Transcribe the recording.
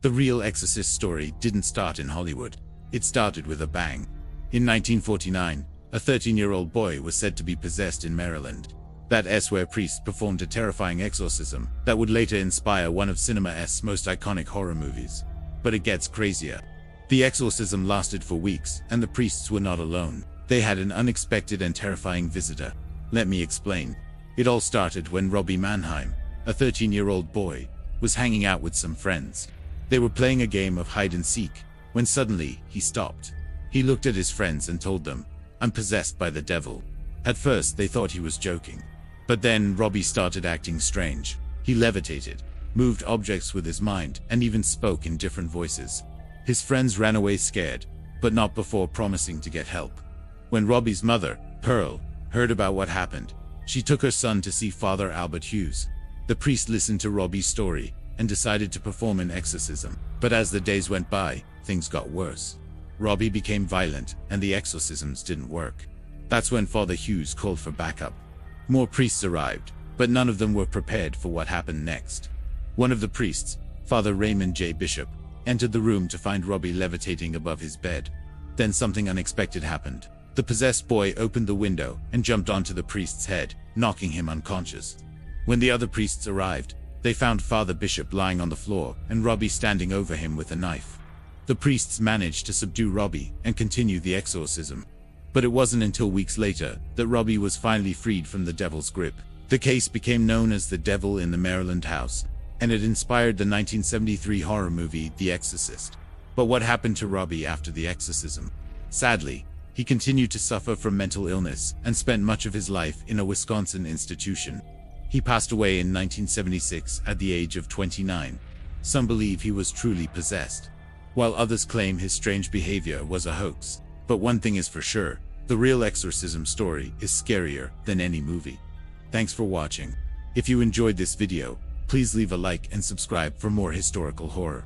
The real Exorcist story didn't start in Hollywood. It started with a bang. In 1949, a 13-year-old boy was said to be possessed in Maryland. That's where priests performed a terrifying exorcism that would later inspire one of cinema's most iconic horror movies. But it gets crazier. The exorcism lasted for weeks, and the priests were not alone. They had an unexpected and terrifying visitor. Let me explain. It all started when Robbie Mannheim, a 13-year-old boy, was hanging out with some friends. They were playing a game of hide and seek, when suddenly, he stopped. He looked at his friends and told them, "I'm possessed by the devil." At first, they thought he was joking. But then, Robbie started acting strange. He levitated, moved objects with his mind, and even spoke in different voices. His friends ran away scared, but not before promising to get help. When Robbie's mother, Pearl, heard about what happened, she took her son to see Father Albert Hughes. The priest listened to Robbie's story and decided to perform an exorcism. But as the days went by, things got worse. Robbie became violent, and the exorcisms didn't work. That's when Father Hughes called for backup. More priests arrived, but none of them were prepared for what happened next. One of the priests, Father Raymond J. Bishop, entered the room to find Robbie levitating above his bed. Then something unexpected happened. The possessed boy opened the window and jumped onto the priest's head, knocking him unconscious. When the other priests arrived, they found Father Bishop lying on the floor and Robbie standing over him with a knife. The priests managed to subdue Robbie and continue the exorcism. But it wasn't until weeks later that Robbie was finally freed from the devil's grip. The case became known as the Devil in the Maryland House, and it inspired the 1973 horror movie The Exorcist. But what happened to Robbie after the exorcism? Sadly, he continued to suffer from mental illness and spent much of his life in a Wisconsin institution. He passed away in 1976 at the age of 29. Some believe he was truly possessed, while others claim his strange behavior was a hoax. But one thing is for sure, the real exorcism story is scarier than any movie. Thanks for watching. If you enjoyed this video, please leave a like and subscribe for more historical horror.